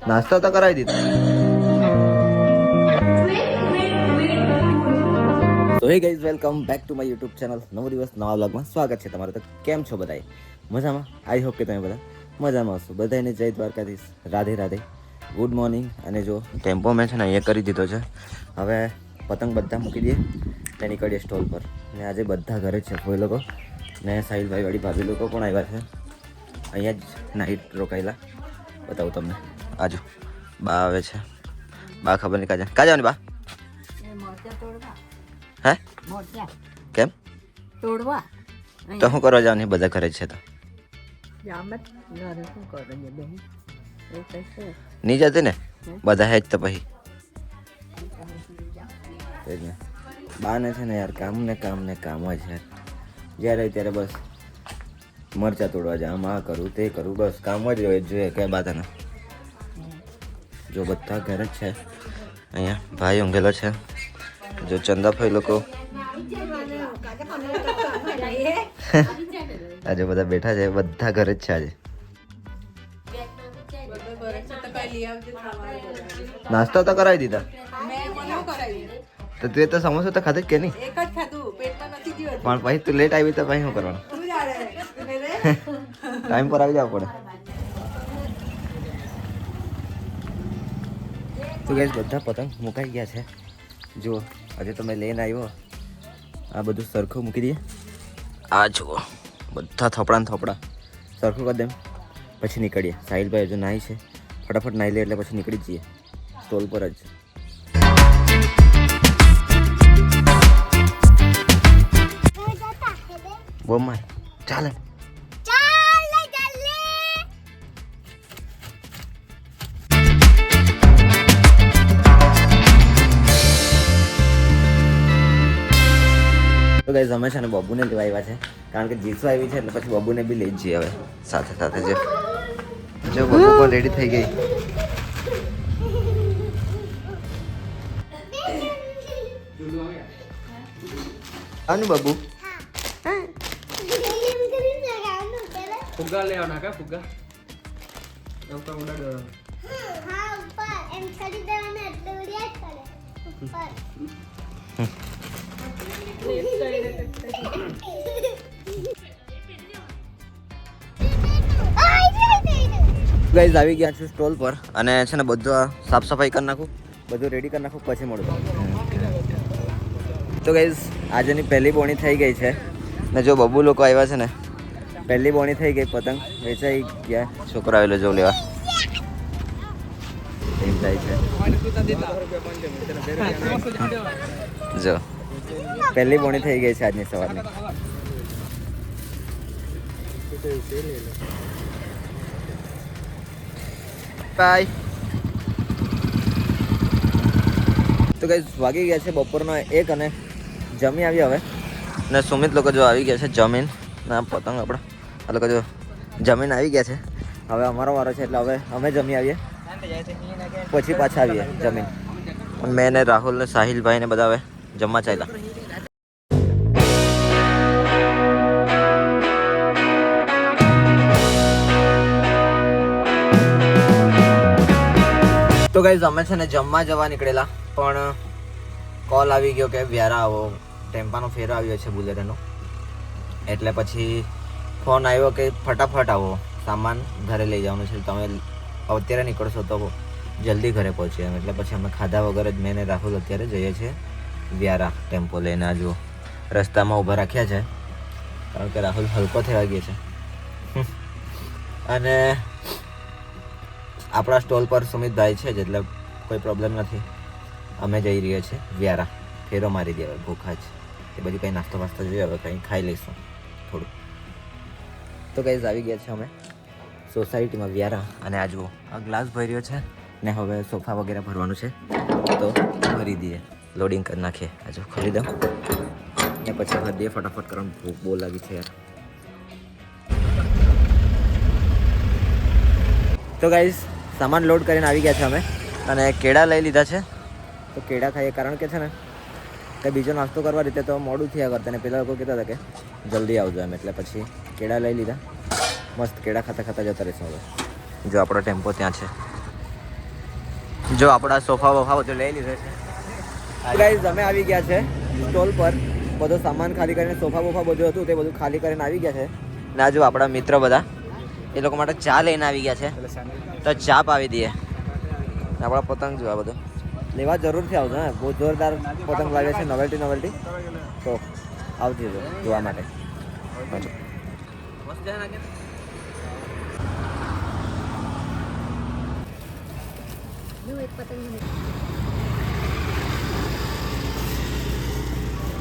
નાસ્તો તો કરાવી દીધો. તો hey guys, welcome back to my YouTube channel. નવો દિવસ નવા વ્લોગમાં સ્વાગત છે તમારું. તો કેમ છો બધાય? મજામાં? આઈ હોપ કે તમે બધા મજામાં હશો. બધાને જય દ્વારકાધીશ, રાધે રાધે, ગુડ મોર્નિંગ. અને જો ટેમ્પો મેં છે ને અહીંયા કરી દીધો છે. હવે પતંગ બધા મૂકી દઈએ ને નીકળીએ સ્ટોલ પર. ને આજે બધા ઘરે જ છે, કોઈ લોકો ને સાહિલભાઈ વાળી ભાભી લોકો પણ આવ્યા છે. અહીંયા જ નાઇટ રોકાયેલા. બતાવું તમને. આજુ બા આવે છે. બા ખબર નહીં કાં જવાની બા? હે કેમ તોડવા તો શું કરવા જવાની? બધા ઘરે જ છે તો નહીં જતી ને, બધા હે જ તો પછી બાને છે ને યાર કામ ને કામ જ યાર. જ્યારે ત્યારે બસ મરચા તોડવા જાય, આમ આ કરું તે કરું, બસ કામ જ જોઈએ કઈ બાધાના. જો બધા ઘરે જ છે. અહીંયા ભાઈ ઊંઘેલો છે. જો ચંદાભાઈ લોકો આજે બધા બેઠા છે. બધા ઘરે જ છે આજે. નાસ્તો તો કરાવી દીધા. તો તું તો સમોસા તો ખાધું કે નહીં? પણ પછી તું લેટ આવી તો પછી શું કરવાનું? ટાઈમ પર આવી જવા પડે. તો ગાઈસ બધા પતંગ મુકાઈ ગયા છે. જુઓ આજે તમે લઈને આવ્યો, આ બધું સરખું મૂકી દઈએ. આ જુઓ બધા થોપડા ને થોપડા સરખું કરી દેમ, પછી નીકળીએ. સાહિલભાઈ હજુ નાહી છે, ફટાફટ નાહી લે એટલે પછી નીકળી જઈએ સ્ટોલ પર જ. બોમ્મા ચાલે તો ગાઈસ અમે છે ને બબુને લેવા આવ્યા છે, કારણ કે જીસુ આવી છે એટલે પછી બબુને બી લઈ જ જઈએ હવે સાથે સાથે. જો બબુ પણ રેડી થઈ ગઈ. આનું બબુ ફુગ્ગા ले આવના કા ફુગ્ગા ઉપર ઉડાડો. હા ઉપર એમ છડી દેવાના એટલે ઉડ્યા જ કરે ગાઈઝ આવી ગયા છું સ્ટોલ પર અને છે ને બધું સાફ સફાઈ કરી નાખું, બધું રેડી કરી નાખું, પછી મળું. તો ગાઈઝ આજની પહેલી બોણી થઈ ગઈ છે ને જો બબુ લોકો આવ્યા છે ને, પહેલી બોણી થઈ ગઈ. પતંગ વેચાઈ ગયા. છોકરો આવેલો જો લેવા એમ જાય છે. જો પહેલી બોણી થઈ ગઈ છે આજની સવારની. બાય. તો ગાઈસ વાગી ગયા છે બપોરનો 1 અને જમી આવી હવે. ને સુમિત લોકો જો આવી ગયા છે જમીન ના પતંગ આપણા આ લોકો જો જમીન આવી ગયા છે. હવે અમારો વારો છે એટલે હવે અમે જમી આવીએ, પછી પાછા આવીએ જમીન. મેં ને રાહુલ ને સાહિલભાઈ ને બધા હવે જમવા ચાલ્યા. તો ગાઈઝ અમે છે ને જમવા જવા નીકળેલા, પણ કોલ આવી ગયો કે વ્યારા આવો, ટેમ્પાનો ફેરો આવ્યો છે બુલેરોનો. એટલે પછી ફોન આવ્યો કે ફટાફટ આવો, સામાન ઘરે લઈ જવાનું છે, તમે અત્યારે નીકળશો તો જલ્દી ઘરે પહોંચીએ એમ. એટલે પછી અમે ખાધા વગર જ મેં ને રાહુલ અત્યારે જઈએ છીએ વ્યારા ટેમ્પો લઈને. આ જુઓ રસ્તામાં ઊભા રાખ્યા છે કારણ કે રાહુલ હલકો થવા ગયો છે. અને આપણા સ્ટોલ પર સુમિતભાઈ છે જ એટલે કોઈ પ્રોબ્લેમ નથી. અમે જઈ રહ્યા છીએ વ્યારા, ફેરો મારી દે. હવે ભૂખા જ એ બધું કંઈ નાસ્તો વાસ્તો જોઈએ, હવે કંઈ ખાઈ લઈશું થોડું. તો ગાઈઝ આવી ગયા છે અમે સોસાયટીમાં વ્યારા. અને આ જુઓ આ ગ્લાસ ભર્યો છે ને હવે સોફા વગેરે ભરવાનું છે તો ભરી દઈએ, લોડિંગ કરી નાખીએ. હજુ ખોલી દઉં ને પછી ભરી દઈએ ફટાફટ. કરવાનું ભૂખ બહુ લાગી છે યાર. તો ગાઈઝ સામાન લોડ કરીને આવી ગયા છે અમે અને કેળા લઈ લીધા છે. તો કેળા ખાઈએ કારણ કે છે ને કંઈ બીજો નાસ્તો કરવા રીતે તો મોડું થયા કરતા ને પેલા લોકો કહેતા હતા કે જલ્દી આવજો એમ, એટલે પછી કેળા લઈ લીધા. મસ્ત કેળા ખાતા ખાતા જતા રહીશું હવે. જો આપણો ટેમ્પો ત્યાં છે. જો આપણા સોફા વોફા બધું લઈ લીધો છે. ગાઈઝ અમે આવી ગયા છે સ્ટોલ પર. બધો સામાન ખાલી કરીને સોફા બોફા બધું હતું તે બધું ખાલી કરીને આવી ગયા છે. ના જો આપણા મિત્ર બધા એ લોકો માટે ચા લઈને આવી ગયા છે. તો ચા પાવી દઈએ. આપણા પતંગ જોવા બધું લેવા જરૂરથી આવજો. હા બહુ જોરદાર પતંગ લાગે છે. નોવેલ્ટી તો આવજો જોવા માટે.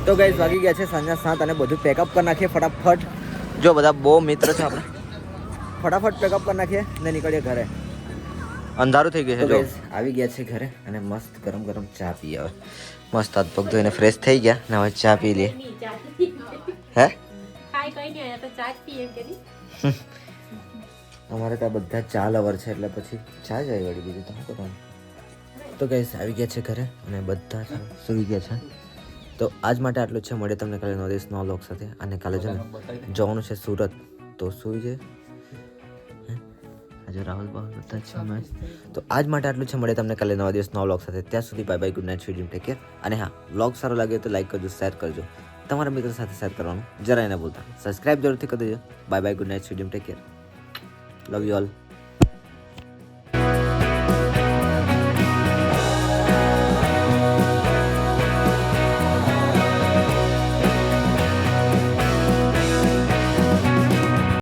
તો ગાઈઝ વાગી ગયા છે સાંજના 7 અને બધું પેકઅપ કરી નાખીએ ફટાફટ. જો બધા બહુ મિત્ર છે આપણે. ફટાફટ પેકઅપ કરી નાખીએ ને નીકળીએ ઘરે. અંધારું થઈ ગયું છે. જો આવી ગયા છે ઘરે અને મસ્ત ગરમ ગરમ ચા પીએ. હવે મસ્ત હાથ પગ ધોઈને ફ્રેશ થઈ ગયા ને હવે ચા પી લઈએ. હે અમારે ત્યાં બધા ચા લવર છે એટલે પછી ચા જાય વળી બીજું તો શું કરવાનું. તો ગાઈઝ આવી ગયા છે ઘરે અને બધા સૂઈ ગયા છે. તો આજ માટે આટલું જ છે. મળે તમને કાલે નવા દિવસ નવા વ્લોગ સાથે. અને કાલે છે ને જવાનું છે સુરત તો સુઈ જાય. આજે રાહુલ બાહુલ બધા છે મેચ. તો આજ માટે આટલું છે. મળે તમને કાલે નવા દિવસ નવા વ્લોગ સાથે. ત્યાં સુધી bye bye, good night, sweet dream, take care. અને હા વ્લોગ સારો લાગે તો લાઈક કરજો, શેર કરજો. તમારા મિત્રો સાથે શેર કરવાનું જરાય ના ભૂલતા. સબસ્ક્રાઇબ જરૂરથી કરી દેજો. Bye bye, good night, sweet dream, take care. Love you all.